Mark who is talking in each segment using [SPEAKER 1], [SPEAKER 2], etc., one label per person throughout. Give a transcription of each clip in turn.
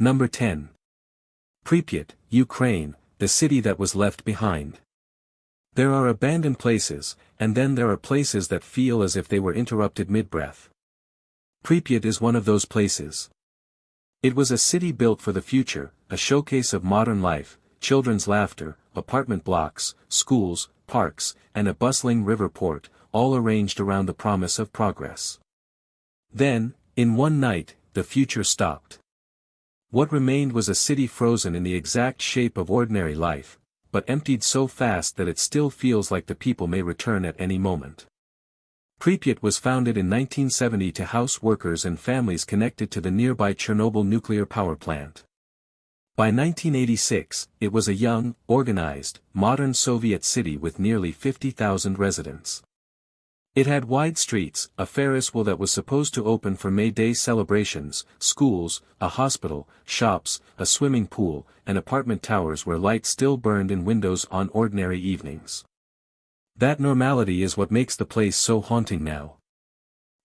[SPEAKER 1] Number 10. Pripyat, Ukraine, the city that was left behind. There are abandoned places, and then there are places that feel as if they were interrupted mid-breath. Pripyat is one of those places. It was a city built for the future, a showcase of modern life, children's laughter, apartment blocks, schools, parks, and a bustling river port, all arranged around the promise of progress. Then, in one night, the future stopped. What remained was a city frozen in the exact shape of ordinary life, but emptied so fast that it still feels like the people may return at any moment. Pripyat was founded in 1970 to house workers and families connected to the nearby Chernobyl nuclear power plant. By 1986, it was a young, organized, modern Soviet city with nearly 50,000 residents. It had wide streets, a Ferris wheel that was supposed to open for May Day celebrations, schools, a hospital, shops, a swimming pool, and apartment towers where light still burned in windows on ordinary evenings. That normality is what makes the place so haunting now.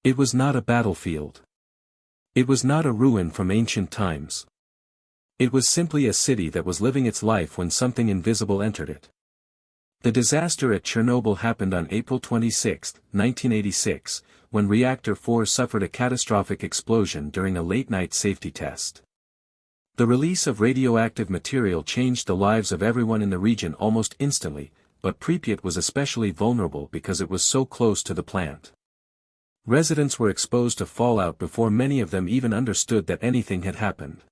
[SPEAKER 1] It was not a battlefield. It was not a ruin from ancient times. It was simply a city that was living its life when something invisible entered it. The disaster at Chernobyl happened on April 26, 1986, when Reactor 4 suffered a catastrophic explosion during a late-night safety test. The release of radioactive material changed the lives of everyone in the region almost instantly, but Pripyat was especially vulnerable because it was so close to the plant. Residents were exposed to fallout before many of them even understood that anything had happened.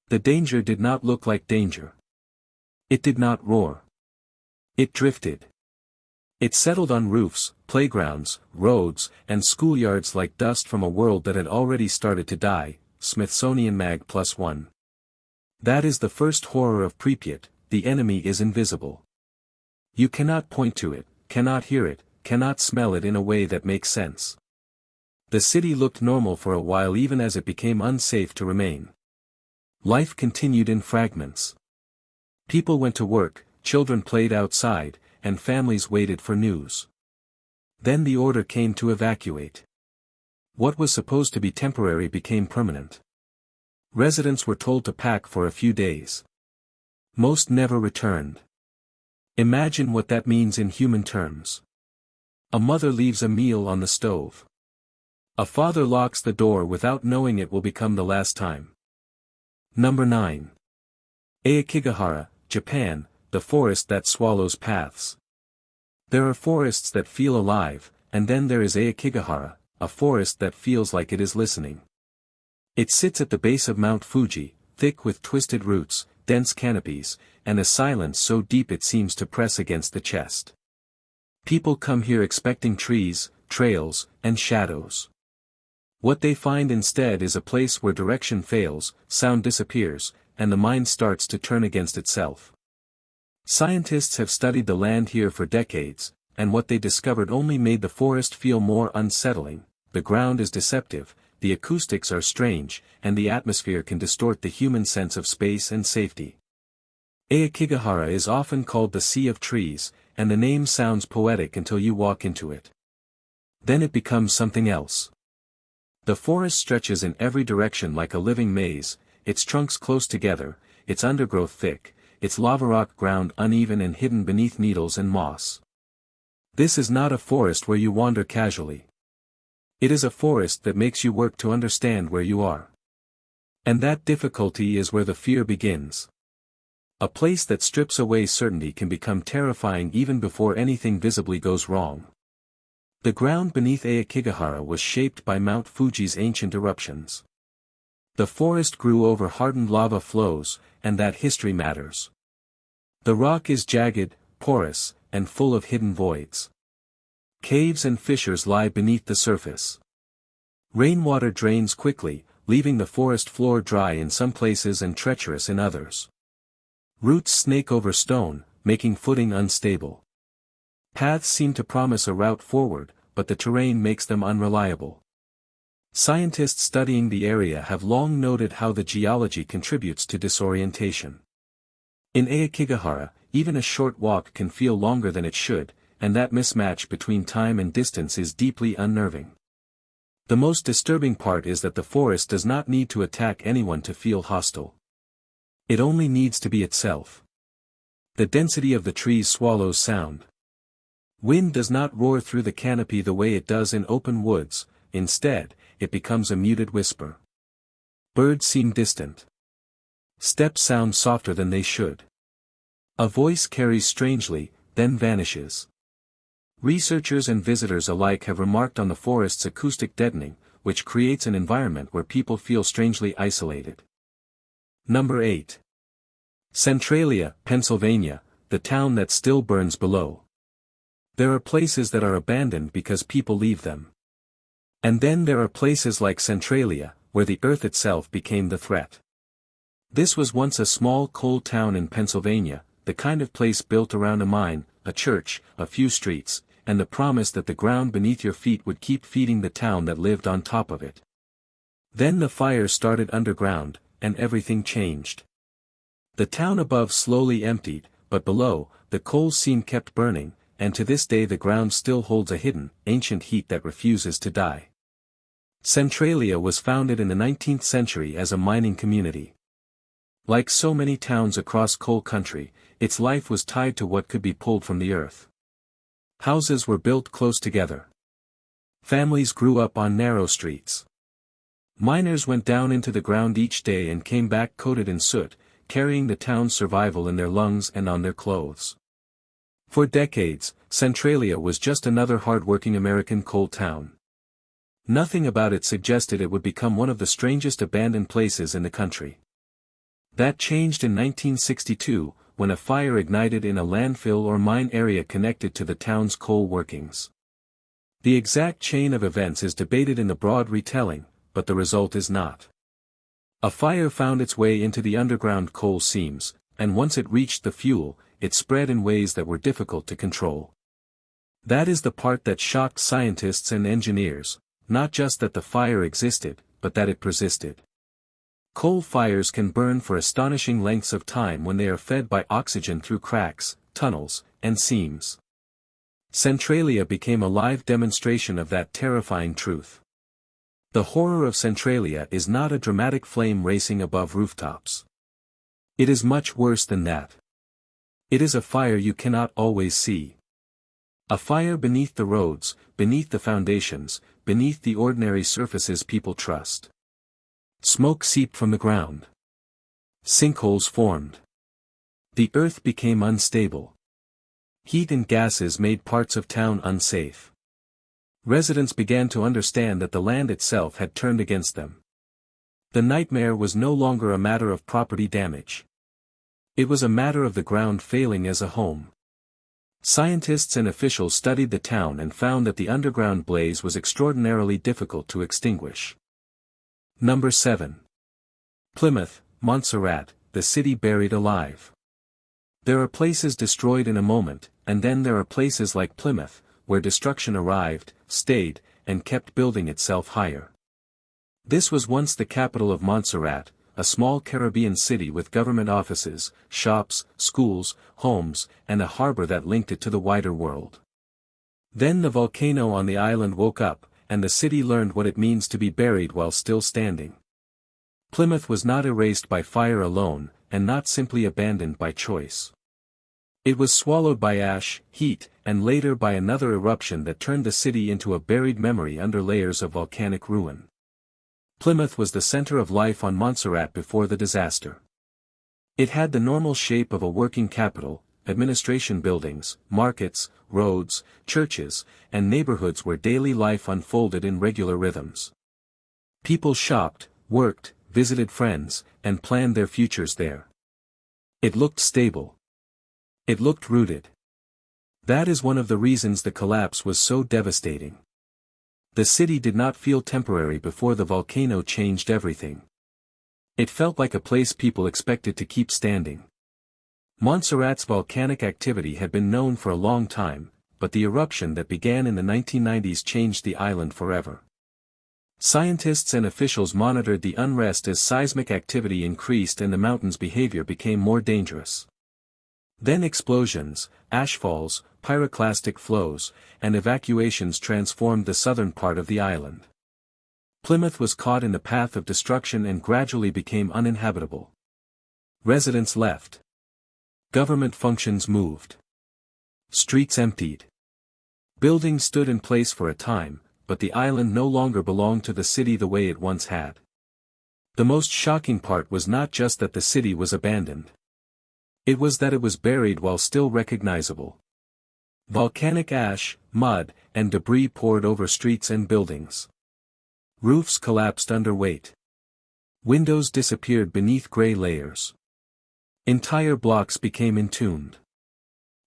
[SPEAKER 1] The danger did not look like danger. It did not roar. It drifted. It settled on roofs, playgrounds, roads, and schoolyards like dust from a world that had already started to die. Smithsonian Mag +1. That is the first horror of Pripyat, the enemy is invisible. You cannot point to it, cannot hear it, cannot smell it in a way that makes sense. The city looked normal for a while even as it became unsafe to remain. Life continued in fragments. People went to work, children played outside, and families waited for news. Then the order came to evacuate. What was supposed to be temporary became permanent. Residents were told to pack for a few days. Most never returned. Imagine what that means in human terms. A mother leaves a meal on the stove. A father locks the door without knowing it will become the last time. Number 9. Aokigahara, Japan, the forest that swallows paths. There are forests that feel alive, and then there is Aokigahara, a forest that feels like it is listening. It sits at the base of Mount Fuji, thick with twisted roots, dense canopies, and a silence so deep it seems to press against the chest. People come here expecting trees, trails, and shadows. What they find instead is a place where direction fails, sound disappears, and the mind starts to turn against itself. Scientists have studied the land here for decades, and what they discovered only made the forest feel more unsettling. The ground is deceptive, the acoustics are strange, and the atmosphere can distort the human sense of space and safety. Aokigahara is often called the Sea of Trees, and the name sounds poetic until you walk into it. Then it becomes something else. The forest stretches in every direction like a living maze, its trunks close together, its undergrowth thick, its lava rock ground uneven and hidden beneath needles and moss. This is not a forest where you wander casually. It is a forest that makes you work to understand where you are. And that difficulty is where the fear begins. A place that strips away certainty can become terrifying even before anything visibly goes wrong. The ground beneath Aokigahara was shaped by Mount Fuji's ancient eruptions. The forest grew over hardened lava flows, and that history matters. The rock is jagged, porous, and full of hidden voids. Caves and fissures lie beneath the surface. Rainwater drains quickly, leaving the forest floor dry in some places and treacherous in others. Roots snake over stone, making footing unstable. Paths seem to promise a route forward, but the terrain makes them unreliable. Scientists studying the area have long noted how the geology contributes to disorientation. In Aokigahara, even a short walk can feel longer than it should, and that mismatch between time and distance is deeply unnerving. The most disturbing part is that the forest does not need to attack anyone to feel hostile. It only needs to be itself. The density of the trees swallows sound. Wind does not roar through the canopy the way it does in open woods, instead, it becomes a muted whisper. Birds seem distant. Steps sound softer than they should. A voice carries strangely, then vanishes. Researchers and visitors alike have remarked on the forest's acoustic deadening, which creates an environment where people feel strangely isolated. Number 8. Centralia, Pennsylvania, the town that still burns below. There are places that are abandoned because people leave them. And then there are places like Centralia, where the earth itself became the threat. This was once a small coal town in Pennsylvania, the kind of place built around a mine, a church, a few streets, and the promise that the ground beneath your feet would keep feeding the town that lived on top of it. Then the fire started underground, and everything changed. The town above slowly emptied, but below, the coal seam kept burning, and to this day the ground still holds a hidden, ancient heat that refuses to die. Centralia was founded in the 19th century as a mining community. Like so many towns across coal country, its life was tied to what could be pulled from the earth. Houses were built close together. Families grew up on narrow streets. Miners went down into the ground each day and came back coated in soot, carrying the town's survival in their lungs and on their clothes. For decades, Centralia was just another hard-working American coal town. Nothing about it suggested it would become one of the strangest abandoned places in the country. That changed in 1962, when a fire ignited in a landfill or mine area connected to the town's coal workings. The exact chain of events is debated in the broad retelling, but the result is not. A fire found its way into the underground coal seams, and once it reached the fuel, it spread in ways that were difficult to control. That is the part that shocked scientists and engineers, not just that the fire existed, but that it persisted. Coal fires can burn for astonishing lengths of time when they are fed by oxygen through cracks, tunnels, and seams. Centralia became a live demonstration of that terrifying truth. The horror of Centralia is not a dramatic flame racing above rooftops. It is much worse than that. It is a fire you cannot always see. A fire beneath the roads, beneath the foundations, beneath the ordinary surfaces people trust. Smoke seeped from the ground. Sinkholes formed. The earth became unstable. Heat and gases made parts of town unsafe. Residents began to understand that the land itself had turned against them. The nightmare was no longer a matter of property damage. It was a matter of the ground failing as a home. Scientists and officials studied the town and found that the underground blaze was extraordinarily difficult to extinguish. Number 7. Plymouth, Montserrat, the city buried alive. There are places destroyed in a moment, and then there are places like Plymouth, where destruction arrived, stayed, and kept building itself higher. This was once the capital of Montserrat, a small Caribbean city with government offices, shops, schools, homes, and a harbor that linked it to the wider world. Then the volcano on the island woke up, and the city learned what it means to be buried while still standing. Plymouth was not erased by fire alone, and not simply abandoned by choice. It was swallowed by ash, heat, and later by another eruption that turned the city into a buried memory under layers of volcanic ruin. Plymouth was the center of life on Montserrat before the disaster. It had the normal shape of a working capital, administration buildings, markets, roads, churches, and neighborhoods where daily life unfolded in regular rhythms. People shopped, worked, visited friends, and planned their futures there. It looked stable. It looked rooted. That is one of the reasons the collapse was so devastating. The city did not feel temporary before the volcano changed everything. It felt like a place people expected to keep standing. Montserrat's volcanic activity had been known for a long time, but the eruption that began in the 1990s changed the island forever. Scientists and officials monitored the unrest as seismic activity increased and the mountain's behavior became more dangerous. Then explosions, ashfalls, pyroclastic flows, and evacuations transformed the southern part of the island. Plymouth was caught in the path of destruction and gradually became uninhabitable. Residents left. Government functions moved. Streets emptied. Buildings stood in place for a time, but the island no longer belonged to the city the way it once had. The most shocking part was not just that the city was abandoned. It was that it was buried while still recognizable. Volcanic ash, mud, and debris poured over streets and buildings. Roofs collapsed under weight. Windows disappeared beneath gray layers. Entire blocks became entombed.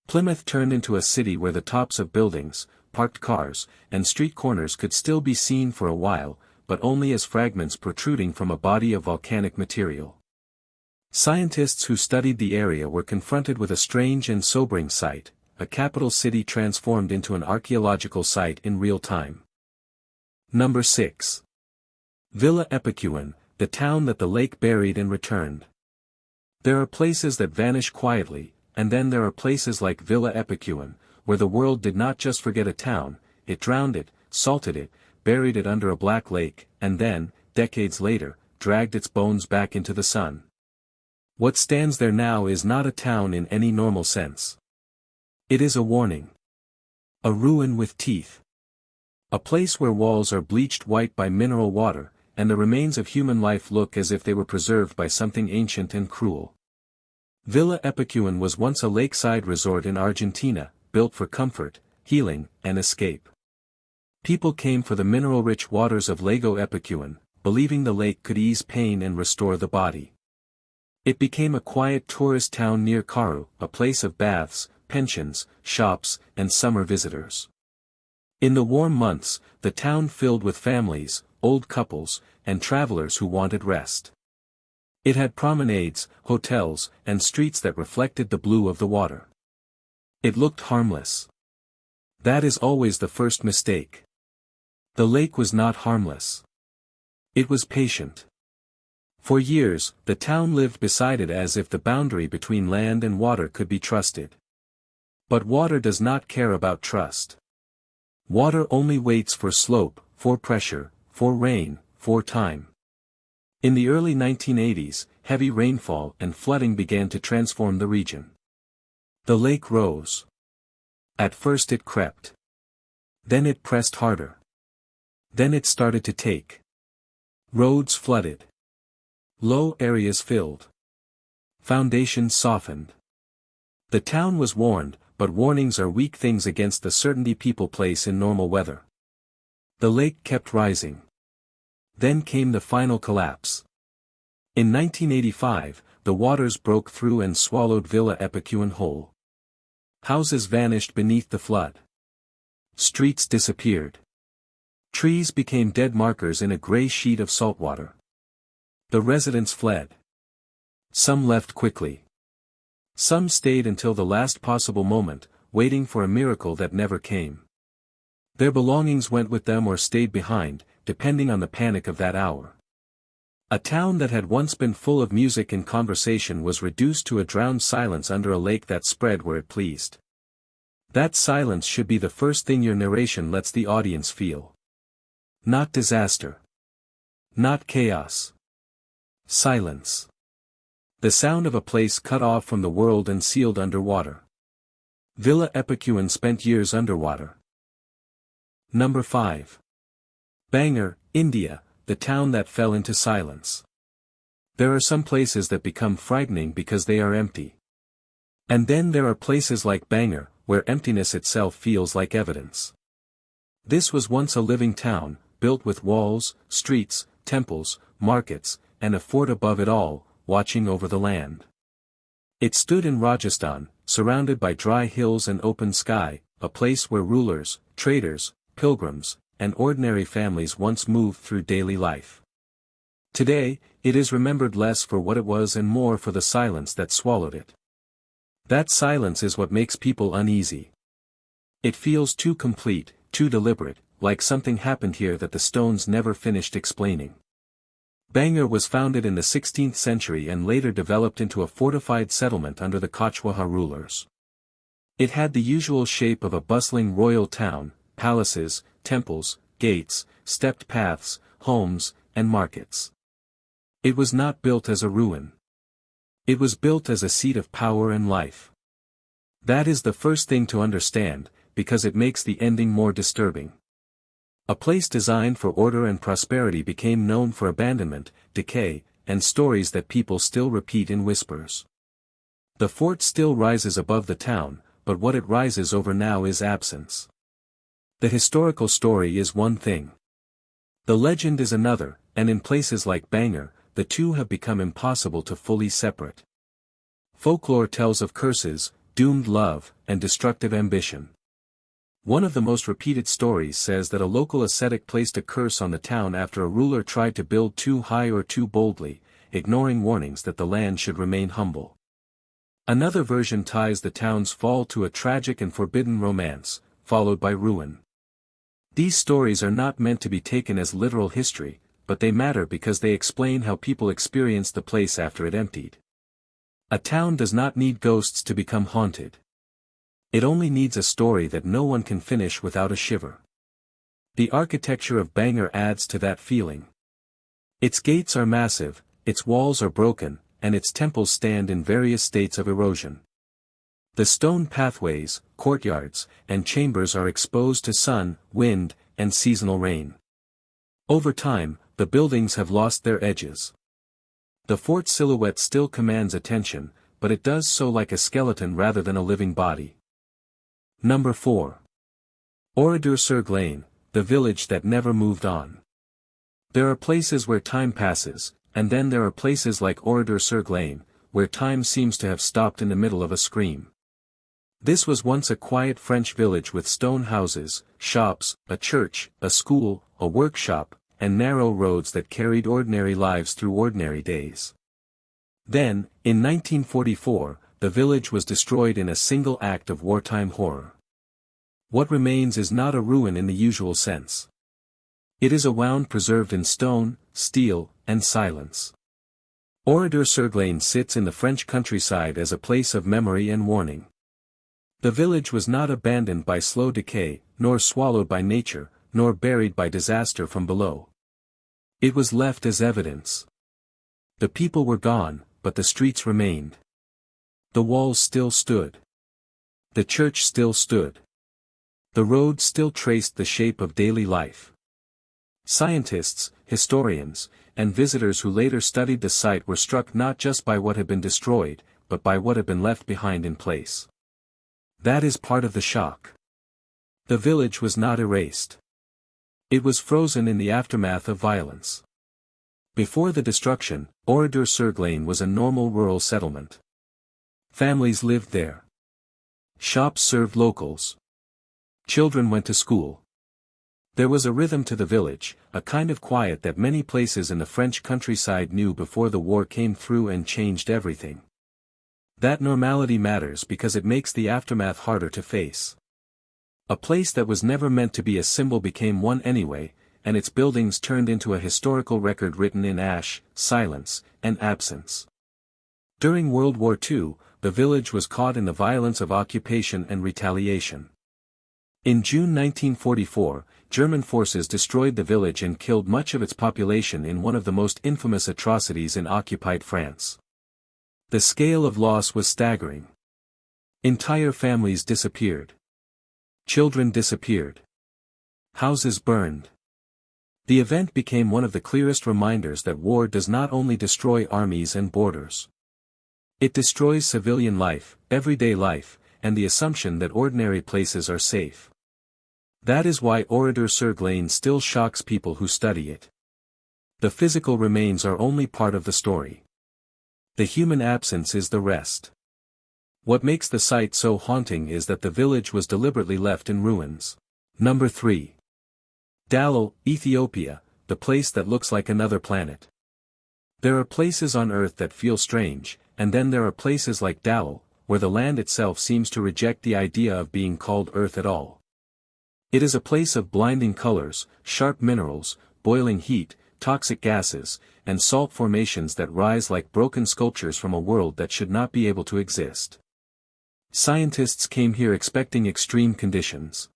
[SPEAKER 1] Plymouth turned into a city where the tops of buildings, parked cars, and street corners could still be seen for a while, but only as fragments protruding from a body of volcanic material. Scientists who studied the area were confronted with a strange and sobering sight, a capital city transformed into an archaeological site in real time. Number 6. Villa Epicuan, the town that the lake buried and returned. There are places that vanish quietly, and then there are places like Villa Epicuan, where the world did not just forget a town, it drowned it, salted it, buried it under a black lake, and then, decades later, dragged its bones back into the sun. What stands there now is not a town in any normal sense. It is a warning. A ruin with teeth. A place where walls are bleached white by mineral water, and the remains of human life look as if they were preserved by something ancient and cruel. Villa Epicuan was once a lakeside resort in Argentina, built for comfort, healing, and escape. People came for the mineral-rich waters of Lago Epicuan, believing the lake could ease pain and restore the body. It became a quiet tourist town near Caru, a place of baths, pensions, shops, and summer visitors. In the warm months, the town filled with families, old couples, and travelers who wanted rest. It had promenades, hotels, and streets that reflected the blue of the water. It looked harmless. That is always the first mistake. The lake was not harmless. It was patient. For years, the town lived beside it as if the boundary between land and water could be trusted. But water does not care about trust. Water only waits for slope, for pressure, for rain, for time. In the early 1980s, heavy rainfall and flooding began to transform the region. The lake rose. At first it crept. Then it pressed harder. Then it started to take. Roads flooded. Low areas filled. Foundations softened. The town was warned, but warnings are weak things against the certainty people place in normal weather. The lake kept rising. Then came the final collapse. In 1985, the waters broke through and swallowed Villa Epicuan whole. Houses vanished beneath the flood. Streets disappeared. Trees became dead markers in a gray sheet of saltwater. The residents fled. Some left quickly. Some stayed until the last possible moment, waiting for a miracle that never came. Their belongings went with them or stayed behind, depending on the panic of that hour. A town that had once been full of music and conversation was reduced to a drowned silence under a lake that spread where it pleased. That silence should be the first thing your narration lets the audience feel. Not disaster. Not chaos. Silence. The sound of a place cut off from the world and sealed underwater. Villa Epicuan spent years underwater. Number 5. Bangor, India, the town that fell into silence. There are some places that become frightening because they are empty. And then there are places like Bangor, where emptiness itself feels like evidence. This was once a living town, built with walls, streets, temples, markets, and a fort above it all, watching over the land. It stood in Rajasthan, surrounded by dry hills and open sky, a place where rulers, traders, pilgrims, and ordinary families once moved through daily life. Today, it is remembered less for what it was and more for the silence that swallowed it. That silence is what makes people uneasy. It feels too complete, too deliberate, like something happened here that the stones never finished explaining. Bangor was founded in the 16th century and later developed into a fortified settlement under the Kochwaha rulers. It had the usual shape of a bustling royal town, palaces, temples, gates, stepped paths, homes, and markets. It was not built as a ruin. It was built as a seat of power and life. That is the first thing to understand, because it makes the ending more disturbing. A place designed for order and prosperity became known for abandonment, decay, and stories that people still repeat in whispers. The fort still rises above the town, but what it rises over now is absence. The historical story is one thing. The legend is another, and in places like Bangor, the two have become impossible to fully separate. Folklore tells of curses, doomed love, and destructive ambition. One of the most repeated stories says that a local ascetic placed a curse on the town after a ruler tried to build too high or too boldly, ignoring warnings that the land should remain humble. Another version ties the town's fall to a tragic and forbidden romance, followed by ruin. These stories are not meant to be taken as literal history, but they matter because they explain how people experienced the place after it emptied. A town does not need ghosts to become haunted. It only needs a story that no one can finish without a shiver. The architecture of Bangor adds to that feeling. Its gates are massive, its walls are broken, and its temples stand in various states of erosion. The stone pathways, courtyards, and chambers are exposed to sun, wind, and seasonal rain. Over time, the buildings have lost their edges. The fort silhouette still commands attention, but it does so like a skeleton rather than a living body. Number 4. Oradour-sur-Glane, the village that never moved on. There are places where time passes, and then there are places like Oradour-sur-Glane, where time seems to have stopped in the middle of a scream. This was once a quiet French village with stone houses, shops, a church, a school, a workshop, and narrow roads that carried ordinary lives through ordinary days. Then, in 1944, the village was destroyed in a single act of wartime horror. What remains is not a ruin in the usual sense. It is a wound preserved in stone, steel, and silence. Oradour-sur-Glane sits in the French countryside as a place of memory and warning. The village was not abandoned by slow decay, nor swallowed by nature, nor buried by disaster from below. It was left as evidence. The people were gone, but the streets remained. The walls still stood. The church still stood. The road still traced the shape of daily life. Scientists, historians, and visitors who later studied the site were struck not just by what had been destroyed, but by what had been left behind in place. That is part of the shock. The village was not erased. It was frozen in the aftermath of violence. Before the destruction, Oradour-sur-Glane was a normal rural settlement. Families lived there. Shops served locals. Children went to school. There was a rhythm to the village, a kind of quiet that many places in the French countryside knew before the war came through and changed everything. That normality matters because it makes the aftermath harder to face. A place that was never meant to be a symbol became one anyway, and its buildings turned into a historical record written in ash, silence, and absence. During World War II, the village was caught in the violence of occupation and retaliation. In June 1944, German forces destroyed the village and killed much of its population in one of the most infamous atrocities in occupied France. The scale of loss was staggering. Entire families disappeared. Children disappeared. Houses burned. The event became one of the clearest reminders that war does not only destroy armies and borders. It destroys civilian life, everyday life, and the assumption that ordinary places are safe. That is why Oradour-sur-Glane still shocks people who study it. The physical remains are only part of the story. The human absence is the rest. What makes the site so haunting is that the village was deliberately left in ruins. Number 3. Dallol, Ethiopia, the place that looks like another planet. There are places on Earth that feel strange, and then there are places like Dallol, where the land itself seems to reject the idea of being called Earth at all. It is a place of blinding colors, sharp minerals, boiling heat, toxic gases, and salt formations that rise like broken sculptures from a world that should not be able to exist. Scientists came here expecting extreme conditions.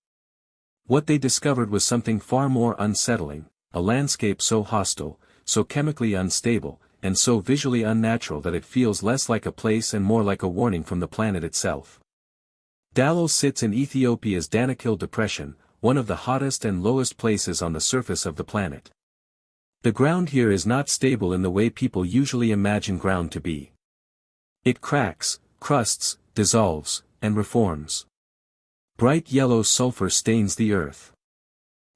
[SPEAKER 1] What they discovered was something far more unsettling, a landscape so hostile, so chemically unstable, and so visually unnatural that it feels less like a place and more like a warning from the planet itself. Dallol sits in Ethiopia's Danakil Depression, one of the hottest and lowest places on the surface of the planet. The ground here is not stable in the way people usually imagine ground to be. It cracks, crusts, dissolves, and reforms. Bright yellow sulfur stains the earth.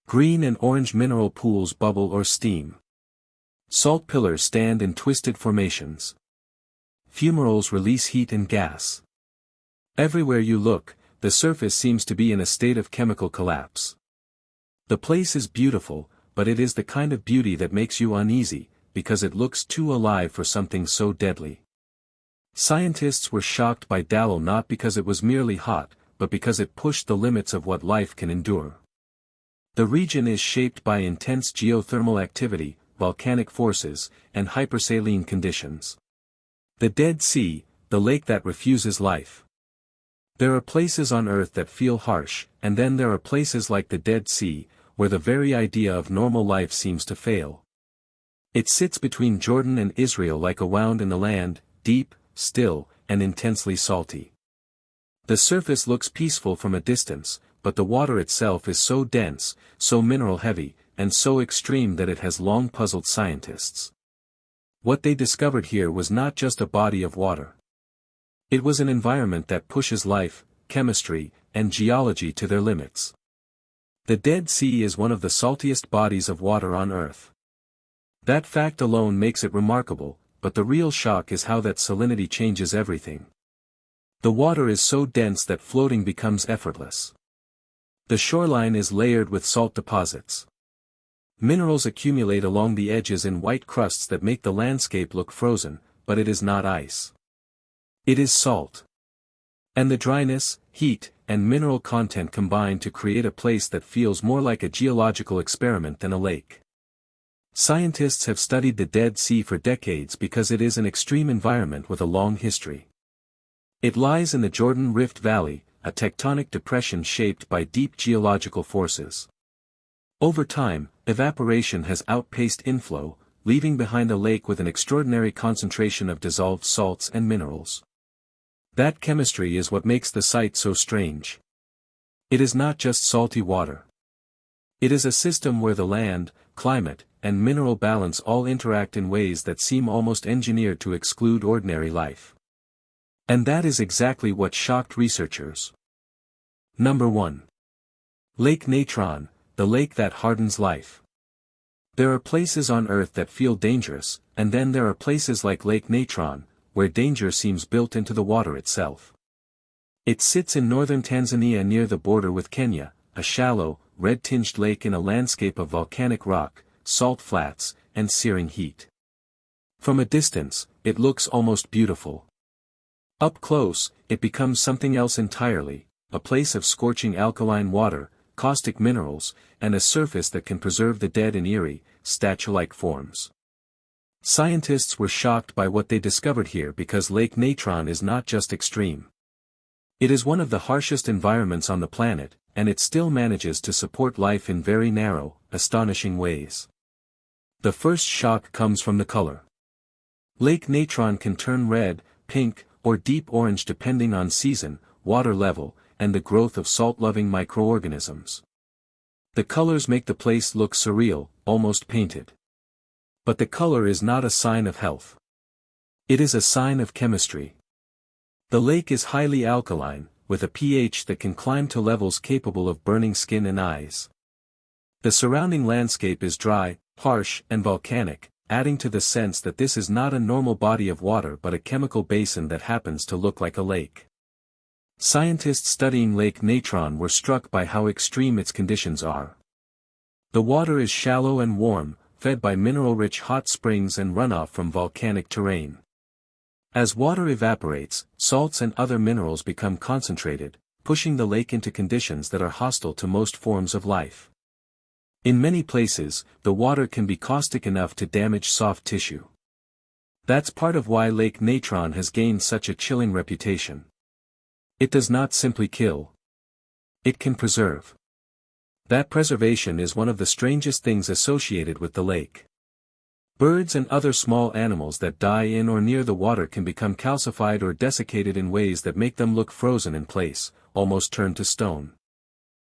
[SPEAKER 1] Green and orange mineral pools bubble or steam. Salt pillars stand in twisted formations. Fumaroles release heat and gas. Everywhere you look, the surface seems to be in a state of chemical collapse. The place is beautiful, but it is the kind of beauty that makes you uneasy, because it looks too alive for something so deadly. Scientists were shocked by Dallol not because it was merely hot, but because it pushed the limits of what life can endure. The region is shaped by intense geothermal activity, volcanic forces, and hypersaline conditions. The Dead Sea, the lake that refuses life. There are places on Earth that feel harsh, and then there are places like the Dead Sea, where the very idea of normal life seems to fail. It sits between Jordan and Israel like a wound in the land, deep, still, and intensely salty. The surface looks peaceful from a distance, but the water itself is so dense, so mineral-heavy, and so extreme that it has long puzzled scientists. What they discovered here was not just a body of water. It was an environment that pushes life, chemistry, and geology to their limits. The Dead Sea is one of the saltiest bodies of water on Earth. That fact alone makes it remarkable, but the real shock is how that salinity changes everything. The water is so dense that floating becomes effortless. The shoreline is layered with salt deposits. Minerals accumulate along the edges in white crusts that make the landscape look frozen, but it is not ice. It is salt. And the dryness, heat, and mineral content combine to create a place that feels more like a geological experiment than a lake. Scientists have studied the Dead Sea for decades because it is an extreme environment with a long history. It lies in the Jordan Rift Valley, a tectonic depression shaped by deep geological forces. Over time, evaporation has outpaced inflow, leaving behind a lake with an extraordinary concentration of dissolved salts and minerals. That chemistry is what makes the site so strange. It is not just salty water. It is a system where the land, climate, and mineral balance all interact in ways that seem almost engineered to exclude ordinary life. And that is exactly what shocked researchers. Number 1. Lake Natron, the lake that hardens life. There are places on Earth that feel dangerous, and then there are places like Lake Natron, where danger seems built into the water itself. It sits in northern Tanzania near the border with Kenya, a shallow, red-tinged lake in a landscape of volcanic rock, salt flats, and searing heat. From a distance, it looks almost beautiful. Up close, it becomes something else entirely, a place of scorching alkaline water, caustic minerals, and a surface that can preserve the dead in eerie, statue-like forms. Scientists were shocked by what they discovered here because Lake Natron is not just extreme. It is one of the harshest environments on the planet, and it still manages to support life in very narrow, astonishing ways. The first shock comes from the color. Lake Natron can turn red, pink, or deep orange depending on season, water level, and the growth of salt-loving microorganisms. The colors make the place look surreal, almost painted. But the color is not a sign of health. It is a sign of chemistry. The lake is highly alkaline, with a pH that can climb to levels capable of burning skin and eyes. The surrounding landscape is dry, harsh, and volcanic, adding to the sense that this is not a normal body of water but a chemical basin that happens to look like a lake. Scientists studying Lake Natron were struck by how extreme its conditions are. The water is shallow and warm, fed by mineral-rich hot springs and runoff from volcanic terrain. As water evaporates, salts and other minerals become concentrated, pushing the lake into conditions that are hostile to most forms of life. In many places, the water can be caustic enough to damage soft tissue. That's part of why Lake Natron has gained such a chilling reputation. It does not simply kill. It can preserve. That preservation is one of the strangest things associated with the lake. Birds and other small animals that die in or near the water can become calcified or desiccated in ways that make them look frozen in place, almost turned to stone.